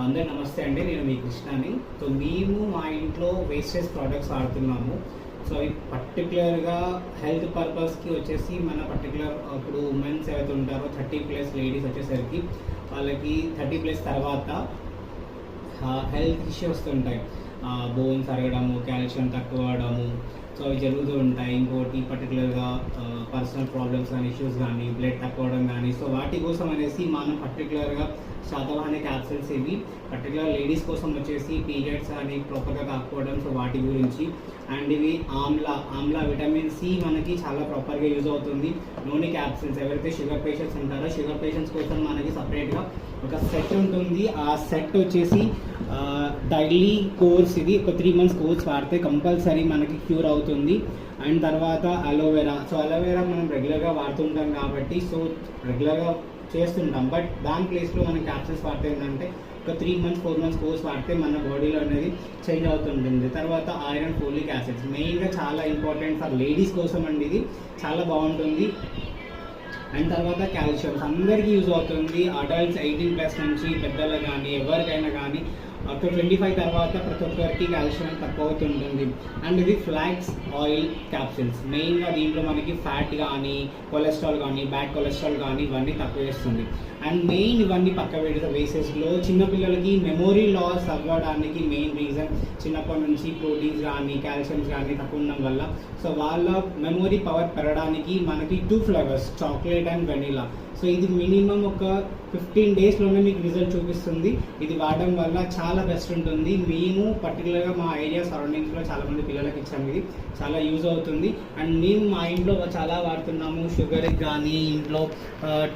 అందరూ నమస్తే అండి, నేను మీ కృష్ణని. సో మేము మా ఇంట్లో వేస్టేజ్ ప్రోడక్ట్స్ వాడుతున్నాము. సో అవి పర్టికులర్గా హెల్త్ పర్పస్కి వచ్చేసి మన పర్టికులర్ ఇప్పుడు ఉమెన్స్ ఎవరైతే ఉంటారో 30+ లేడీస్ వచ్చేసరికి వాళ్ళకి 30+ తర్వాత హెల్త్ ఇష్యూస్ వస్తుంటాయి. బోన్స్ అరగడము, కాల్షియం తక్కువ అవడము, సో అవి జరుగుతూ ఉంటాయి. ఇంకోటి పర్టికులర్గా పర్సనల్ ప్రాబ్లమ్స్ కానీ, ఇష్యూస్ కానీ, బ్లడ్ తక్కువ అవడం కానీ, సో వాటి కోసం అనేసి మనం పర్టికులర్గా శాతవాహని క్యాప్సిల్స్ ఇవి పర్టికులర్ లేడీస్ కోసం వచ్చేసి పీరియడ్స్ అని ప్రాపర్గా కాకపోవడం, సో వాటి గురించి. అండ్ ఇవి ఆమ్లా విటమిన్ సి మనకి చాలా ప్రాపర్గా యూజ్ అవుతుంది. నూనె క్యాప్సిల్స్ ఎవరైతే షుగర్ పేషెంట్స్ ఉంటారో షుగర్ పేషెంట్స్ కోసం మనకి సపరేట్గా ఒక సెట్ ఉంటుంది. ఆ సెట్ వచ్చేసి డైలీ కోర్స్, ఇది ఒక 3 months కోర్స్ వాడితే కంపల్సరీ మనకి క్యూర్ అవుతుంది. అండ్ తర్వాత అలోవెరా. సో అలోవెరా మనం రెగ్యులర్గా వాడుతుంటాం కాబట్టి సో రెగ్యులర్గా చేస్తుంటాం, బట్ దాని ప్లేస్లో మనం క్యాప్సిల్స్ వాడితే ఏంటంటే ఒక 3 months 4 months కోర్స్ వాడితే మన బాడీలో అనేది చేంజ్ అవుతుంటుంది. తర్వాత ఐరన్, ఫోలిక్ యాసిడ్స్ మెయిన్గా చాలా ఇంపార్టెంట్ ఫర్ లేడీస్ కోసం అండి, ఇది చాలా బాగుంటుంది. అండ్ తర్వాత కాల్షియం అందరికీ యూజ్ అవుతుంది. అడల్ట్స్ 18+ నుంచి పెద్దలు కానీ ఎవరికైనా కానీ ఒక 25 తర్వాత ప్రతి ఒక్కరికి కాల్షియం తక్కువ అవుతుంటుంది. అండ్ ఇది ఫ్లాక్స్ ఆయిల్ క్యాప్సిల్స్ మెయిన్గా దీంట్లో మనకి ఫ్యాట్ కానీ, కొలెస్ట్రాల్ కానీ, బ్యాడ్ కొలెస్ట్రాల్ కానీ ఇవన్నీ తక్కువ చేస్తుంది. అండ్ మెయిన్ ఇవన్నీ పక్క వేసేస్లో చిన్నపిల్లలకి మెమొరీ లాస్ అవ్వడానికి మెయిన్ రీజన్ చిన్నప్పటి నుంచి ప్రోటీన్స్ కానీ, కాల్షియమ్స్ కానీ తక్కువ ఉండడం వల్ల. సో వాళ్ళ మెమొరీ పవర్ పెరగడానికి మనకి 2 flavours, chocolate and vanilla. So ఇది మినిమం ఒక 15 daysలోనే మీకు రిజల్ట్ చూపిస్తుంది. ఇది వాడడం వల్ల చాలా బెస్ట్ ఉంటుంది. మేము పర్టికులర్గా మా ఏరియా సరౌండింగ్స్లో చాలామంది పిల్లలకి ఇచ్చాము, ఇది చాలా యూజ్ అవుతుంది. అండ్ మేము మా ఇంట్లో చాలా వాడుతున్నాము. షుగర్కి కానీ, ఇంట్లో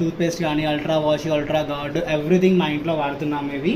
టూత్పేస్ట్ కానీ, Ultra Wash, Ultra Guard, everything మా ఇంట్లో వాడుతున్నాము ఇవి.